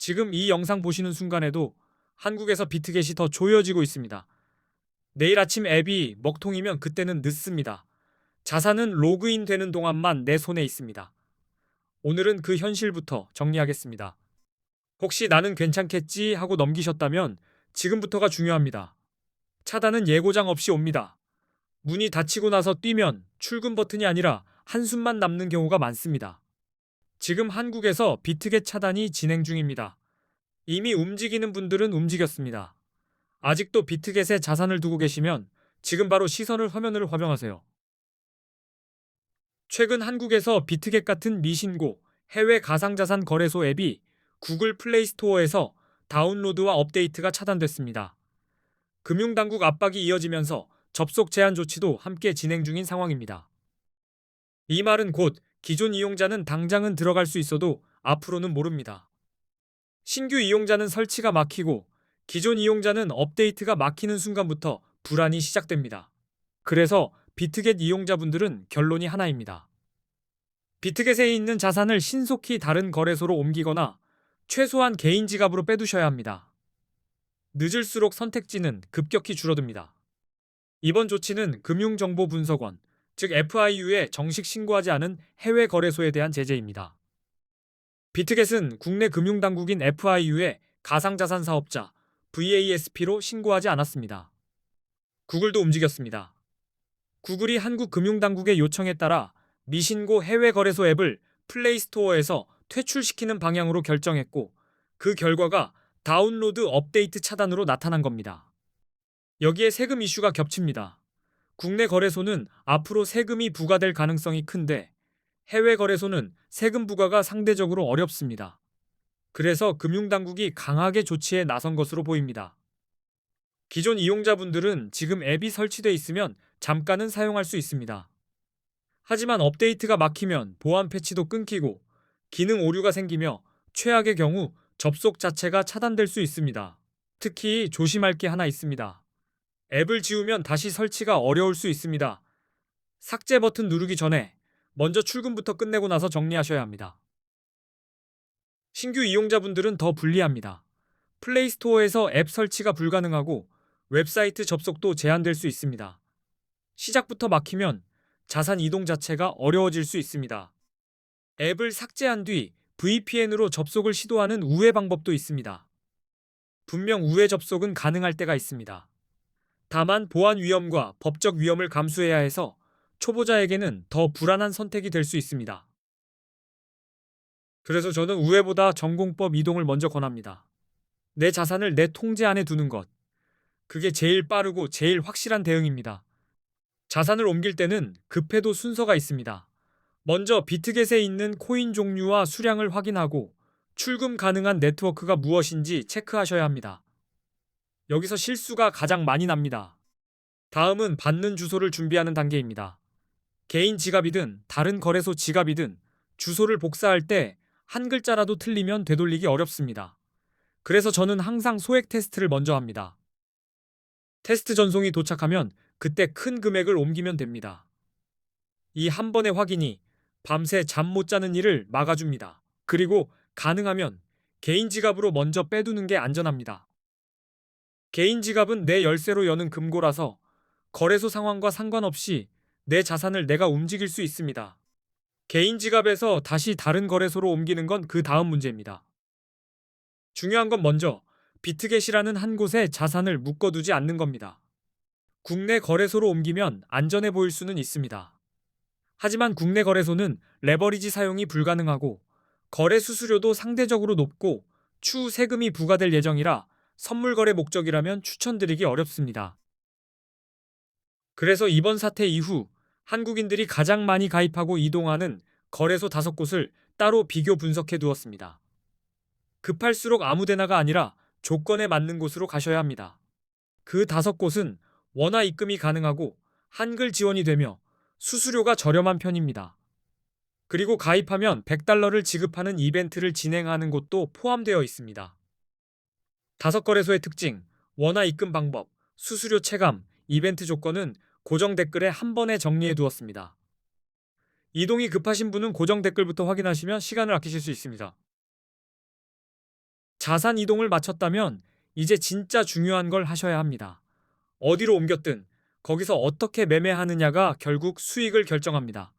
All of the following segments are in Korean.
지금 이 영상 보시는 순간에도 한국에서 비트겟이 더 조여지고 있습니다. 내일 아침 앱이 먹통이면 그때는 늦습니다. 자산은 로그인 되는 동안만 내 손에 있습니다. 오늘은 그 현실부터 정리하겠습니다. 혹시 나는 괜찮겠지 하고 넘기셨다면 지금부터가 중요합니다. 차단은 예고장 없이 옵니다. 문이 닫히고 나서 뛰면 출금 버튼이 아니라 한숨만 남는 경우가 많습니다. 지금 한국에서 비트겟 차단이 진행 중입니다. 이미 움직이는 분들은 움직였습니다. 아직도 비트겟에 자산을 두고 계시면 지금 바로 시선을 화면으로 활용하세요. 최근 한국에서 비트겟 같은 미신고 해외 가상자산 거래소 앱이 구글 플레이 스토어에서 다운로드와 업데이트가 차단됐습니다. 금융당국 압박이 이어지면서 접속 제한 조치도 함께 진행 중인 상황입니다. 이 말은 곧 기존 이용자는 당장은 들어갈 수 있어도 앞으로는 모릅니다. 신규 이용자는 설치가 막히고 기존 이용자는 업데이트가 막히는 순간부터 불안이 시작됩니다. 그래서 비트겟 이용자분들은 결론이 하나입니다. 비트겟에 있는 자산을 신속히 다른 거래소로 옮기거나 최소한 개인 지갑으로 빼두셔야 합니다. 늦을수록 선택지는 급격히 줄어듭니다. 이번 조치는 금융정보분석원, 즉 FIU에 정식 신고하지 않은 해외 거래소에 대한 제재입니다. 비트겟은 국내 금융당국인 FIU에 가상자산 사업자 VASP로 신고하지 않았습니다. 구글도 움직였습니다. 구글이 한국 금융당국의 요청에 따라 미신고 해외 거래소 앱을 플레이스토어에서 퇴출시키는 방향으로 결정했고 그 결과가 다운로드 업데이트 차단으로 나타난 겁니다. 여기에 세금 이슈가 겹칩니다. 국내 거래소는 앞으로 세금이 부과될 가능성이 큰데 해외 거래소는 세금 부과가 상대적으로 어렵습니다. 그래서 금융당국이 강하게 조치에 나선 것으로 보입니다. 기존 이용자분들은 지금 앱이 설치돼 있으면 잠깐은 사용할 수 있습니다. 하지만 업데이트가 막히면 보안 패치도 끊기고 기능 오류가 생기며 최악의 경우 접속 자체가 차단될 수 있습니다. 특히 조심할 게 하나 있습니다. 앱을 지우면 다시 설치가 어려울 수 있습니다. 삭제 버튼 누르기 전에 먼저 출금부터 끝내고 나서 정리하셔야 합니다. 신규 이용자분들은 더 불리합니다. 플레이스토어에서 앱 설치가 불가능하고 웹사이트 접속도 제한될 수 있습니다. 시작부터 막히면 자산 이동 자체가 어려워질 수 있습니다. 앱을 삭제한 뒤 VPN으로 접속을 시도하는 우회 방법도 있습니다. 분명 우회 접속은 가능할 때가 있습니다. 다만 보안 위험과 법적 위험을 감수해야 해서 초보자에게는 더 불안한 선택이 될 수 있습니다. 그래서 저는 우회보다 전공법 이동을 먼저 권합니다. 내 자산을 내 통제 안에 두는 것. 그게 제일 빠르고 제일 확실한 대응입니다. 자산을 옮길 때는 급해도 순서가 있습니다. 먼저 비트겟에 있는 코인 종류와 수량을 확인하고 출금 가능한 네트워크가 무엇인지 체크하셔야 합니다. 여기서 실수가 가장 많이 납니다. 다음은 받는 주소를 준비하는 단계입니다. 개인 지갑이든 다른 거래소 지갑이든 주소를 복사할 때 한 글자라도 틀리면 되돌리기 어렵습니다. 그래서 저는 항상 소액 테스트를 먼저 합니다. 테스트 전송이 도착하면 그때 큰 금액을 옮기면 됩니다. 이 한 번의 확인이 밤새 잠 못 자는 일을 막아줍니다. 그리고 가능하면 개인 지갑으로 먼저 빼두는 게 안전합니다. 개인 지갑은 내 열쇠로 여는 금고라서 거래소 상황과 상관없이 내 자산을 내가 움직일 수 있습니다. 개인 지갑에서 다시 다른 거래소로 옮기는 건 그 다음 문제입니다. 중요한 건 먼저 비트겟이라는 한 곳에 자산을 묶어두지 않는 겁니다. 국내 거래소로 옮기면 안전해 보일 수는 있습니다. 하지만 국내 거래소는 레버리지 사용이 불가능하고 거래 수수료도 상대적으로 높고 추후 세금이 부과될 예정이라 선물 거래 목적이라면 추천드리기 어렵습니다. 그래서 이번 사태 이후 한국인들이 가장 많이 가입하고 이동하는 거래소 5곳을 따로 비교 분석해 두었습니다. 급할수록 아무데나가 아니라 조건에 맞는 곳으로 가셔야 합니다. 그 5곳은 원화 입금이 가능하고 한글 지원이 되며 수수료가 저렴한 편입니다. 그리고 가입하면 $100를 지급하는 이벤트를 진행하는 곳도 포함되어 있습니다. 5거래소의 특징, 원화 입금 방법, 수수료 체감, 이벤트 조건은 고정 댓글에 한 번에 정리해 두었습니다. 이동이 급하신 분은 고정 댓글부터 확인하시면 시간을 아끼실 수 있습니다. 자산 이동을 마쳤다면 이제 진짜 중요한 걸 하셔야 합니다. 어디로 옮겼든 거기서 어떻게 매매하느냐가 결국 수익을 결정합니다.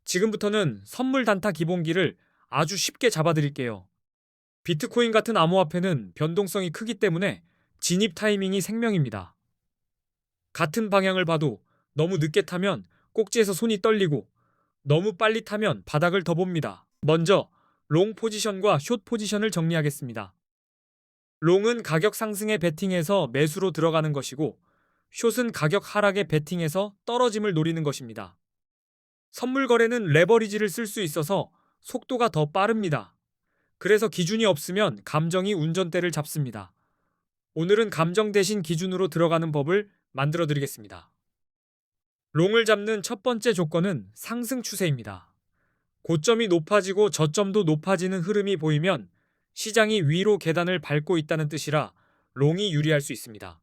지금부터는 선물 단타 기본기를 아주 쉽게 잡아드릴게요. 비트코인 같은 암호화폐는 변동성이 크기 때문에 진입 타이밍이 생명입니다. 같은 방향을 봐도 너무 늦게 타면 꼭지에서 손이 떨리고 너무 빨리 타면 바닥을 더 봅니다. 먼저 롱 포지션과 숏 포지션을 정리하겠습니다. 롱은 가격 상승에 베팅해서 매수로 들어가는 것이고 숏은 가격 하락에 베팅해서 떨어짐을 노리는 것입니다. 선물 거래는 레버리지를 쓸 수 있어서 속도가 더 빠릅니다. 그래서 기준이 없으면 감정이 운전대를 잡습니다. 오늘은 감정 대신 기준으로 들어가는 법을 만들어 드리겠습니다. 롱을 잡는 첫 번째 조건은 상승 추세입니다. 고점이 높아지고 저점도 높아지는 흐름이 보이면 시장이 위로 계단을 밟고 있다는 뜻이라 롱이 유리할 수 있습니다.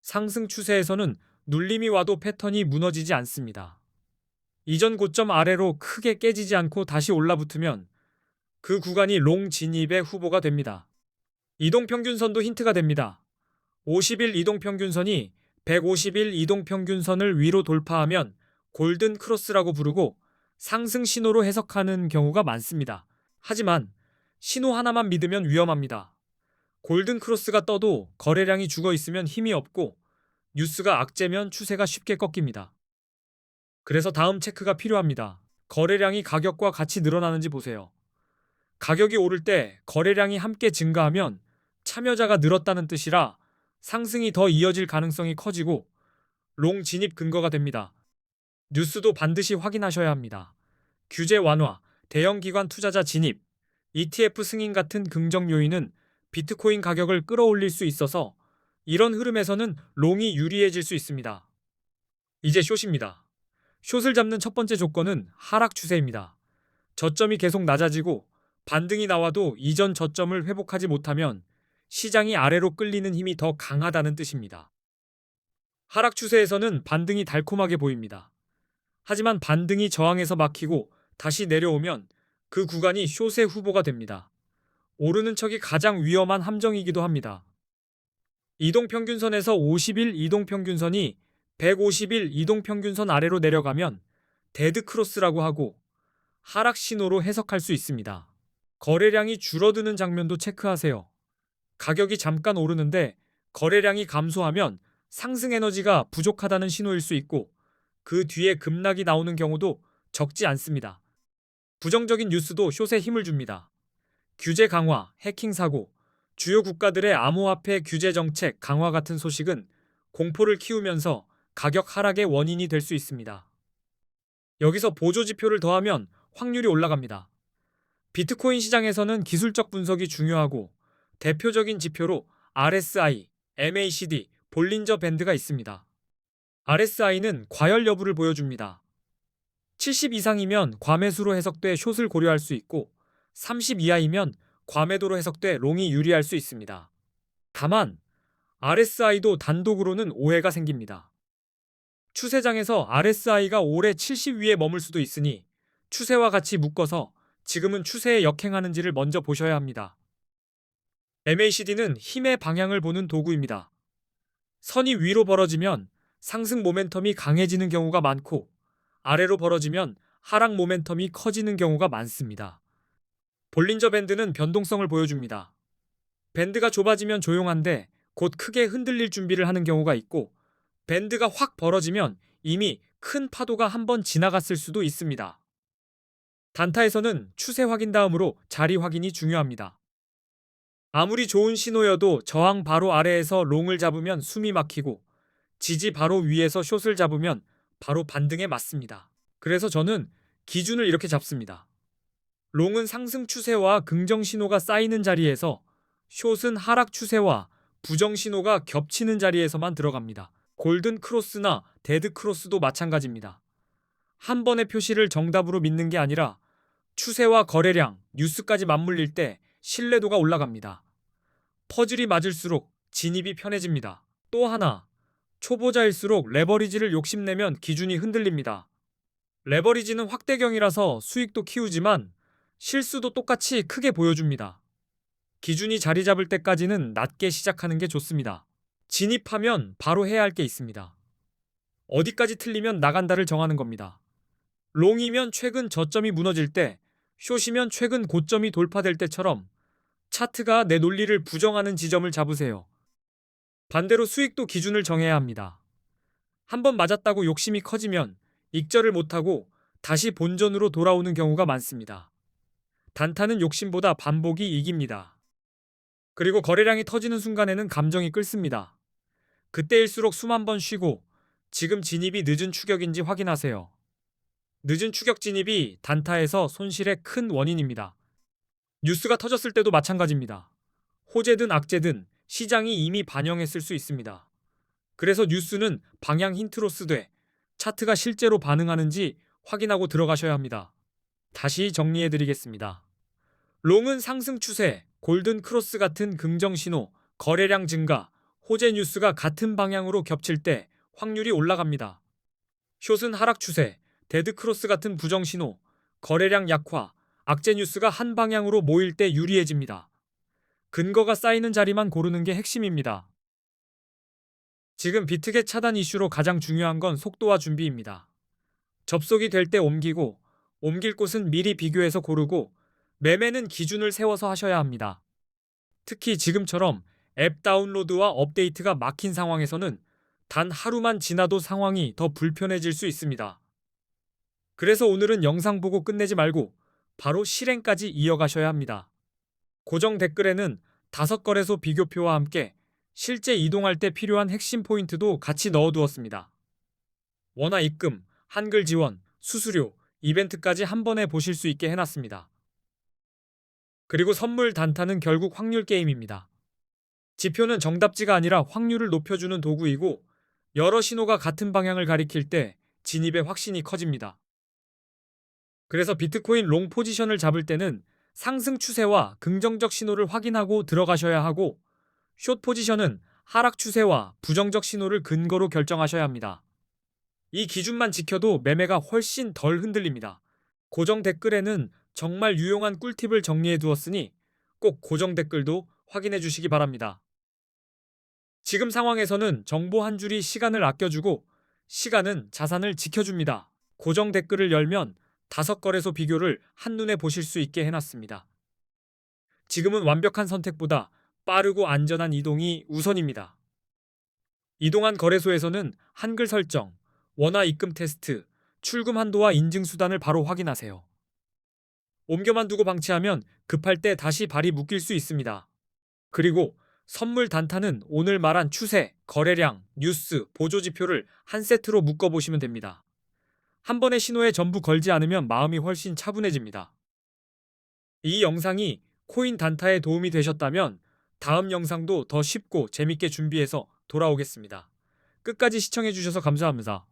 상승 추세에서는 눌림이 와도 패턴이 무너지지 않습니다. 이전 고점 아래로 크게 깨지지 않고 다시 올라붙으면 그 구간이 롱 진입의 후보가 됩니다. 이동평균선도 힌트가 됩니다. 50일 이동평균선이 150일 이동평균선을 위로 돌파하면 골든 크로스라고 부르고 상승 신호로 해석하는 경우가 많습니다. 하지만 신호 하나만 믿으면 위험합니다. 골든 크로스가 떠도 거래량이 죽어 있으면 힘이 없고 뉴스가 악재면 추세가 쉽게 꺾입니다. 그래서 다음 체크가 필요합니다. 거래량이 가격과 같이 늘어나는지 보세요. 가격이 오를 때 거래량이 함께 증가하면 참여자가 늘었다는 뜻이라 상승이 더 이어질 가능성이 커지고 롱 진입 근거가 됩니다. 뉴스도 반드시 확인하셔야 합니다. 규제 완화, 대형 기관 투자자 진입, ETF 승인 같은 긍정 요인은 비트코인 가격을 끌어올릴 수 있어서 이런 흐름에서는 롱이 유리해질 수 있습니다. 이제 숏입니다. 숏을 잡는 첫 번째 조건은 하락 추세입니다. 저점이 계속 낮아지고 반등이 나와도 이전 저점을 회복하지 못하면 시장이 아래로 끌리는 힘이 더 강하다는 뜻입니다. 하락 추세에서는 반등이 달콤하게 보입니다. 하지만 반등이 저항에서 막히고 다시 내려오면 그 구간이 숏의 후보가 됩니다. 오르는 척이 가장 위험한 함정이기도 합니다. 이동평균선에서 50일 이동평균선이 150일 이동평균선 아래로 내려가면 데드크로스라고 하고 하락 신호로 해석할 수 있습니다. 거래량이 줄어드는 장면도 체크하세요. 가격이 잠깐 오르는데 거래량이 감소하면 상승 에너지가 부족하다는 신호일 수 있고 그 뒤에 급락이 나오는 경우도 적지 않습니다. 부정적인 뉴스도 숏에 힘을 줍니다. 규제 강화, 해킹 사고, 주요 국가들의 암호화폐 규제 정책 강화 같은 소식은 공포를 키우면서 가격 하락의 원인이 될 수 있습니다. 여기서 보조 지표를 더하면 확률이 올라갑니다. 비트코인 시장에서는 기술적 분석이 중요하고 대표적인 지표로 RSI, MACD, 볼린저 밴드가 있습니다. RSI는 과열 여부를 보여줍니다. 70 이상이면 과매수로 해석돼 숏을 고려할 수 있고 30 이하이면 과매도로 해석돼 롱이 유리할 수 있습니다. 다만 RSI도 단독으로는 오해가 생깁니다. 추세장에서 RSI가 오래 70 위에 머물 수도 있으니 추세와 같이 묶어서 지금은 추세에 역행하는지를 먼저 보셔야 합니다. MACD는 힘의 방향을 보는 도구입니다. 선이 위로 벌어지면 상승 모멘텀이 강해지는 경우가 많고 아래로 벌어지면 하락 모멘텀이 커지는 경우가 많습니다. 볼린저 밴드는 변동성을 보여줍니다. 밴드가 좁아지면 조용한데 곧 크게 흔들릴 준비를 하는 경우가 있고 밴드가 확 벌어지면 이미 큰 파도가 한번 지나갔을 수도 있습니다. 단타에서는 추세 확인 다음으로 자리 확인이 중요합니다. 아무리 좋은 신호여도 저항 바로 아래에서 롱을 잡으면 숨이 막히고 지지 바로 위에서 숏을 잡으면 바로 반등에 맞습니다. 그래서 저는 기준을 이렇게 잡습니다. 롱은 상승 추세와 긍정 신호가 쌓이는 자리에서 숏은 하락 추세와 부정 신호가 겹치는 자리에서만 들어갑니다. 골든 크로스나 데드 크로스도 마찬가지입니다. 한 번의 표시를 정답으로 믿는 게 아니라 추세와 거래량, 뉴스까지 맞물릴 때 신뢰도가 올라갑니다. 퍼즐이 맞을수록 진입이 편해집니다. 또 하나, 초보자일수록 레버리지를 욕심내면 기준이 흔들립니다. 레버리지는 확대경이라서 수익도 키우지만 실수도 똑같이 크게 보여줍니다. 기준이 자리 잡을 때까지는 낮게 시작하는 게 좋습니다. 진입하면 바로 해야 할 게 있습니다. 어디까지 틀리면 나간다를 정하는 겁니다. 롱이면 최근 저점이 무너질 때, 숏이면 최근 고점이 돌파될 때처럼 차트가 내 논리를 부정하는 지점을 잡으세요. 반대로 수익도 기준을 정해야 합니다. 한번 맞았다고 욕심이 커지면 익절을 못하고 다시 본전으로 돌아오는 경우가 많습니다. 단타는 욕심보다 반복이 이깁니다. 그리고 거래량이 터지는 순간에는 감정이 끓습니다. 그때일수록 숨 한 번 쉬고 지금 진입이 늦은 추격인지 확인하세요. 늦은 추격 진입이 단타에서 손실의 큰 원인입니다. 뉴스가 터졌을 때도 마찬가지입니다. 호재든 악재든 시장이 이미 반영했을 수 있습니다. 그래서 뉴스는 방향 힌트로 쓰되 차트가 실제로 반응하는지 확인하고 들어가셔야 합니다. 다시 정리해드리겠습니다. 롱은 상승 추세, 골든 크로스 같은 긍정 신호, 거래량 증가, 호재 뉴스가 같은 방향으로 겹칠 때 확률이 올라갑니다. 숏은 하락 추세, 데드 크로스 같은 부정 신호, 거래량 약화, 악재 뉴스가 한 방향으로 모일 때 유리해집니다. 근거가 쌓이는 자리만 고르는 게 핵심입니다. 지금 비트겟 차단 이슈로 가장 중요한 건 속도와 준비입니다. 접속이 될 때 옮기고, 옮길 곳은 미리 비교해서 고르고, 매매는 기준을 세워서 하셔야 합니다. 특히 지금처럼 앱 다운로드와 업데이트가 막힌 상황에서는 단 하루만 지나도 상황이 더 불편해질 수 있습니다. 그래서 오늘은 영상 보고 끝내지 말고 바로 실행까지 이어가셔야 합니다. 고정 댓글에는 5거래소 비교표와 함께 실제 이동할 때 필요한 핵심 포인트도 같이 넣어두었습니다. 원화 입금, 한글 지원, 수수료, 이벤트까지 한 번에 보실 수 있게 해놨습니다. 그리고 선물 단타는 결국 확률 게임입니다. 지표는 정답지가 아니라 확률을 높여주는 도구이고 여러 신호가 같은 방향을 가리킬 때 진입의 확신이 커집니다. 그래서 비트코인 롱 포지션을 잡을 때는 상승 추세와 긍정적 신호를 확인하고 들어가셔야 하고 숏 포지션은 하락 추세와 부정적 신호를 근거로 결정하셔야 합니다. 이 기준만 지켜도 매매가 훨씬 덜 흔들립니다. 고정 댓글에는 정말 유용한 꿀팁을 정리해 두었으니 꼭 고정 댓글도 확인해 주시기 바랍니다. 지금 상황에서는 정보 한 줄이 시간을 아껴주고 시간은 자산을 지켜줍니다. 고정 댓글을 열면 5거래소 비교를 한눈에 보실 수 있게 해놨습니다. 지금은 완벽한 선택보다 빠르고 안전한 이동이 우선입니다. 이동한 거래소에서는 한글 설정, 원화 입금 테스트, 출금 한도와 인증 수단을 바로 확인하세요. 옮겨만 두고 방치하면 급할 때 다시 발이 묶일 수 있습니다. 그리고 선물 단타는 오늘 말한 추세, 거래량, 뉴스, 보조 지표를 한 세트로 묶어보시면 됩니다. 한 번의 신호에 전부 걸지 않으면 마음이 훨씬 차분해집니다. 이 영상이 코인 단타에 도움이 되셨다면 다음 영상도 더 쉽고 재밌게 준비해서 돌아오겠습니다. 끝까지 시청해주셔서 감사합니다.